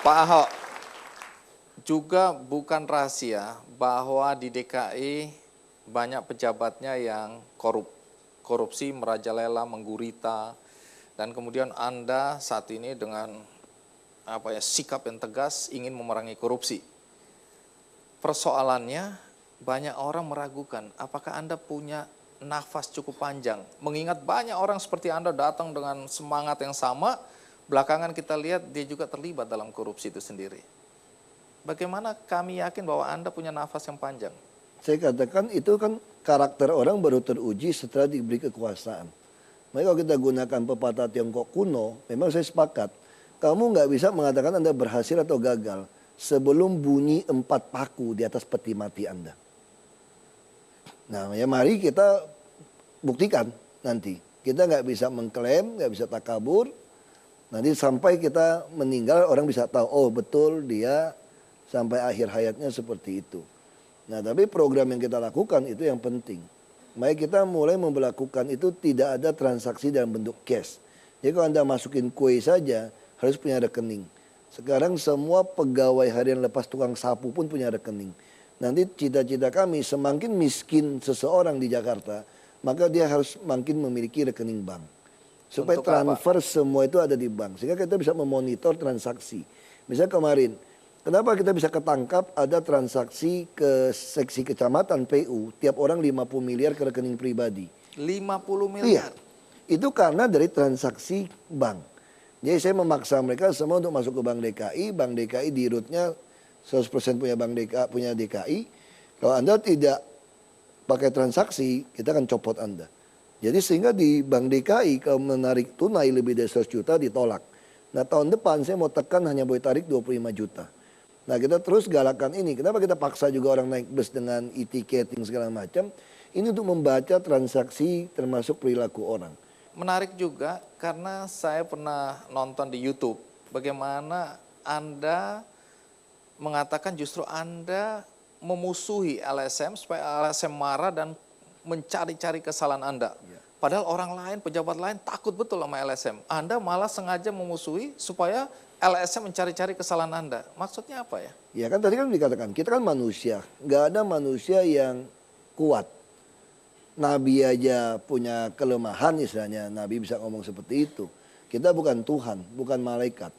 Pak Ahok, juga bukan rahasia bahwa di DKI banyak pejabatnya yang korupsi merajalela, menggurita, dan kemudian Anda saat ini dengan sikap yang tegas ingin memerangi korupsi. Persoalannya banyak orang meragukan apakah Anda punya nafas cukup panjang, mengingat banyak orang seperti Anda datang dengan semangat yang sama, belakangan kita lihat dia juga terlibat dalam korupsi itu sendiri. Bagaimana kami yakin bahwa Anda punya nafas yang panjang? Saya katakan itu kan karakter orang baru teruji setelah diberi kekuasaan. Makanya kalau kita gunakan pepatah Tiongkok kuno, memang saya sepakat. Kamu nggak bisa mengatakan Anda berhasil atau gagal sebelum bunyi 4 paku di atas peti mati Anda. Nah, ya mari kita buktikan nanti. Kita nggak bisa mengklaim, nggak bisa takabur. Nanti sampai kita meninggal orang bisa tahu, oh betul dia sampai akhir hayatnya seperti itu. Nah, tapi program yang kita lakukan itu yang penting. Mari kita mulai memperlakukan itu tidak ada transaksi dalam bentuk cash. Jadi kalau Anda masukin kue saja harus punya rekening. Sekarang semua pegawai harian lepas tukang sapu pun punya rekening. Nanti cita-cita kami semakin miskin seseorang di Jakarta, maka dia harus makin memiliki rekening bank. Supaya Untuk transfer semua itu ada di bank. Sehingga kita bisa memonitor transaksi. Misalnya kemarin, kenapa kita bisa ketangkap ada transaksi ke seksi kecamatan PU, tiap orang 50 miliar ke rekening pribadi. 50 miliar? Iya, itu karena dari transaksi bank. Jadi saya memaksa mereka semua untuk masuk ke Bank DKI di rootnya 100% punya DKI. Kalau Anda tidak pakai transaksi, kita akan copot Anda. Jadi sehingga di Bank DKI kalau menarik tunai lebih dari 100 juta ditolak. Nah tahun depan saya mau tekan hanya boleh tarik 25 juta. Nah kita terus galakan ini. Kenapa kita paksa juga orang naik bus dengan e-ticketing segala macam. Ini untuk membaca transaksi termasuk perilaku orang. Menarik juga karena saya pernah nonton di YouTube. Bagaimana Anda mengatakan justru Anda memusuhi LSM supaya LSM marah dan mencari-cari kesalahan Anda. Padahal orang lain, pejabat lain takut betul sama LSM. Anda malah sengaja memusuhi supaya LSM mencari-cari kesalahan Anda. Maksudnya apa ya? Ya kan tadi kan dikatakan, kita kan manusia. Nggak ada manusia yang kuat. Nabi aja punya kelemahan istilahnya. Nabi bisa ngomong seperti itu. Kita bukan Tuhan, bukan malaikat.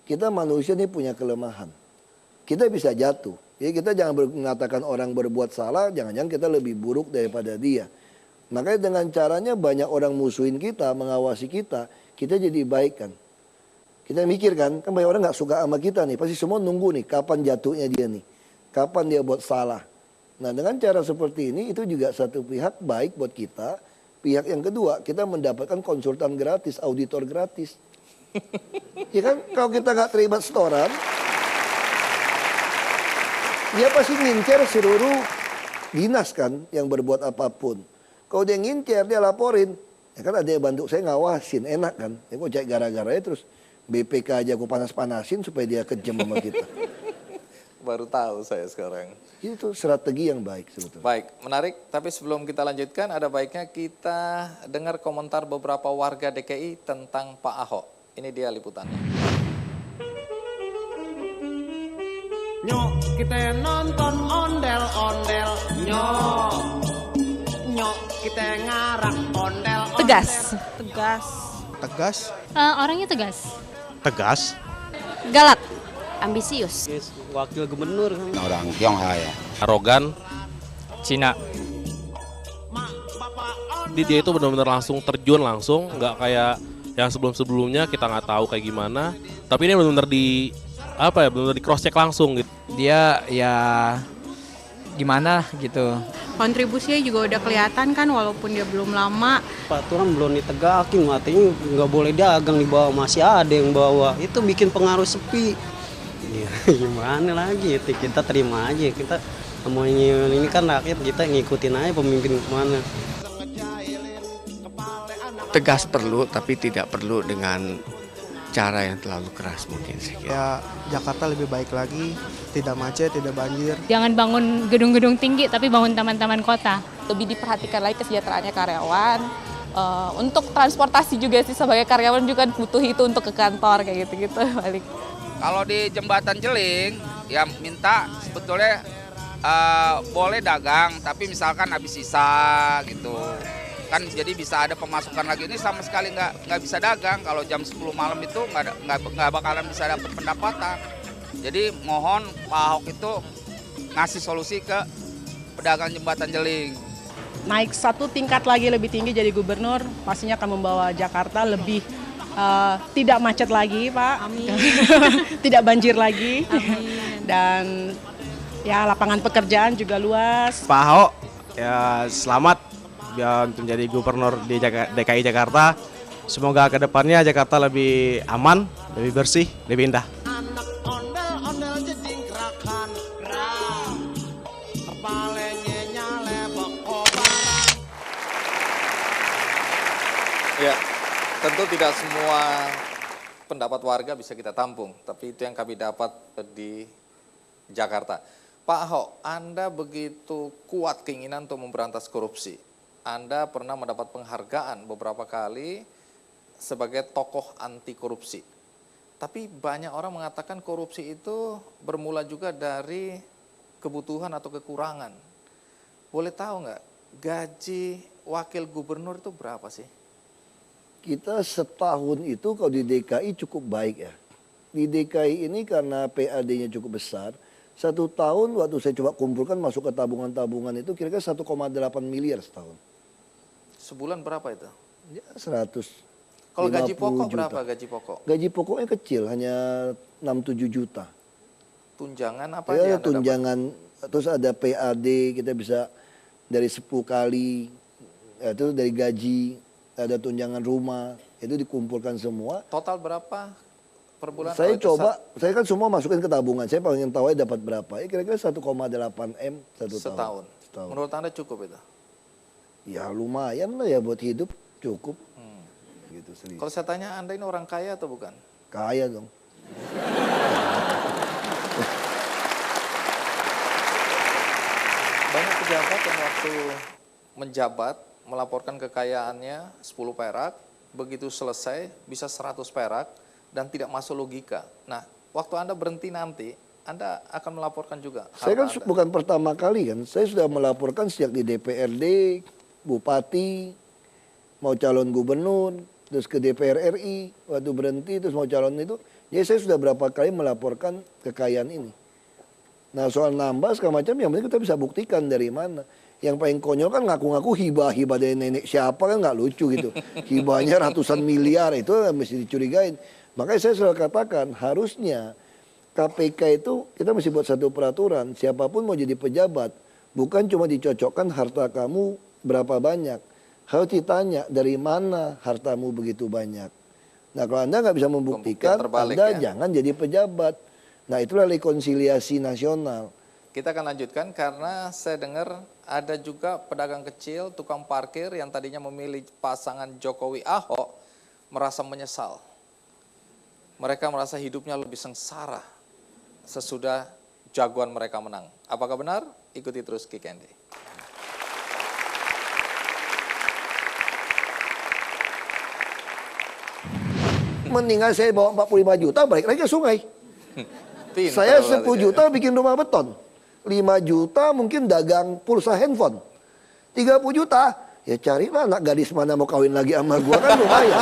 Kita manusia ini punya kelemahan. Kita bisa jatuh. Jadi kita jangan mengatakan orang berbuat salah, jangan-jangan kita lebih buruk daripada dia. Makanya dengan caranya banyak orang musuhin kita, mengawasi kita jadi baik kan. Kita mikir kan banyak orang gak suka sama kita nih, pasti semua nunggu nih kapan jatuhnya dia nih. Kapan dia buat salah. Nah dengan cara seperti ini itu juga satu pihak baik buat kita. Pihak yang kedua kita mendapatkan konsultan gratis, auditor gratis. Ya kan kalau kita gak terlibat setoran, dia pasti ngincer seluruh dinas kan yang berbuat apapun. Kalau dia ngincer, dia laporin. Ya kan ada yang bantu saya ngawasin, enak kan. Ya kok cek gara-garanya terus BPK aja aku panas-panasin supaya dia kejam sama kita. Baru tahu saya sekarang. Itu strategi yang baik sebetulnya. Baik, menarik. Tapi sebelum kita lanjutkan, ada baiknya kita dengar komentar beberapa warga DKI tentang Pak Ahok. Ini dia liputannya. Nyok kita nonton ondel-ondel, nyok kita ngarang ondel-ondel. Tegas. Orangnya tegas. Tegas. Galak. Ambisius. Wakil gubernur kan. Orang Tionghoa ya. Arogan. Cina. Dia itu benar-benar langsung terjun langsung, nggak kayak yang sebelum-sebelumnya kita nggak tahu kayak gimana. Tapi ini benar-benar benar-benar di cross check langsung gitu. Dia ya gimana gitu. Kontribusinya juga udah kelihatan kan walaupun dia belum lama. Peraturan belum ditegakin, artinya nggak boleh dagang di bawah, masih ada yang bawa. Itu bikin pengaruh sepi. Ya, gimana lagi? Kita terima aja. Kita semuanya ini kan rakyat, kita ngikutin aja pemimpin mana. Tegas perlu tapi tidak perlu dengan cara yang terlalu keras mungkin sih. Ya Jakarta lebih baik lagi, tidak macet, tidak banjir. Jangan bangun gedung-gedung tinggi tapi bangun taman-taman kota. Lebih diperhatikan lagi kesejahteraannya karyawan. Untuk transportasi juga sih sebagai karyawan juga butuh itu untuk ke kantor kayak gitu-gitu balik. Kalau di Jembatan Jeling, ya minta sebetulnya boleh dagang, tapi misalkan habis sisa gitu. Kan jadi bisa ada pemasukan lagi. Ini sama sekali nggak bisa dagang. Kalau jam 10 malam itu nggak bakalan bisa dapat pendapatan. Jadi mohon Pak Ahok itu ngasih solusi ke pedagang Jembatan Jeling. Naik satu tingkat lagi lebih tinggi jadi gubernur, pastinya akan membawa Jakarta lebih tidak macet lagi, Pak. Amin. Tidak banjir lagi. Amin. Dan ya lapangan pekerjaan juga luas. Pak Ahok, ya selamat ya, untuk menjadi gubernur di DKI Jakarta. Semoga ke depannya Jakarta lebih aman, lebih bersih, lebih indah. Ya, tentu tidak semua pendapat warga bisa kita tampung, tapi itu yang kami dapat di Jakarta. Pak Ahok, Anda begitu kuat keinginan untuk memberantas korupsi. Anda pernah mendapat penghargaan beberapa kali sebagai tokoh anti korupsi. Tapi banyak orang mengatakan korupsi itu bermula juga dari kebutuhan atau kekurangan. Boleh tahu nggak, gaji wakil gubernur itu berapa sih? Kita setahun itu kalau di DKI cukup baik ya. Di DKI ini karena PAD-nya cukup besar, satu tahun waktu saya coba kumpulkan masuk ke tabungan-tabungan itu kira-kira 1,8 miliar setahun. Sebulan berapa itu? Ya 100. Kalau gaji pokok juta. berapa gaji pokok? Gaji pokoknya kecil, hanya 6-7 juta. Tunjangan apa Ya, aja Anda tunjangan, terus ada PAD, kita bisa dari 10 kali, ya, itu dari gaji, ada tunjangan rumah, itu dikumpulkan semua. dapat? Total berapa per bulan? Saya Oh, itu coba, saya kan semua masukin ke tabungan, saya pengen tahu dapat berapa. Ya kira-kira 1,8 M satu setahun. tahun. Menurut Anda cukup itu? Ya lumayan lah ya buat hidup, cukup. Gitu serius. Kalau saya tanya Anda ini orang kaya atau bukan? Kaya dong. Banyak pejabat yang waktu menjabat melaporkan kekayaannya 10 perak, begitu selesai bisa 100 perak dan tidak masuk logika. Nah, waktu Anda berhenti nanti, Anda akan melaporkan juga. Saya kan harta Anda. bukan pertama kali kan, saya sudah melaporkan sejak di DPRD, Bupati, mau calon gubernur, terus ke DPR RI, waktu berhenti terus mau calon itu. Jadi saya sudah berapa kali melaporkan kekayaan ini. Nah soal nambah segala macam yang penting kita bisa buktikan dari mana. Yang paling konyol kan ngaku-ngaku hibah dari nenek siapa kan nggak lucu gitu. Hibahnya ratusan miliar itu mesti dicurigain. Makanya saya selalu katakan harusnya KPK itu kita mesti buat satu peraturan. Siapapun mau jadi pejabat bukan cuma dicocokkan harta kamu berapa banyak. Harus ditanya dari mana hartamu begitu banyak. Nah kalau Anda nggak bisa membuktikan, terbalik, Anda ya. jangan jadi pejabat. Nah itulah rekonsiliasi nasional. Kita akan lanjutkan karena saya dengar ada juga pedagang kecil, tukang parkir yang tadinya memilih pasangan Jokowi Ahok merasa menyesal. Mereka merasa hidupnya lebih sengsara sesudah jagoan mereka menang. Apakah benar? Ikuti terus Kick Andy. Mendingan saya bawa 45 juta balik lagi ke sungai. Pintar Saya berarti 10 juta bikin rumah beton. 5 juta mungkin dagang pulsa handphone. 30 juta, ya carilah anak gadis mana mau kawin lagi sama gua kan lumayan.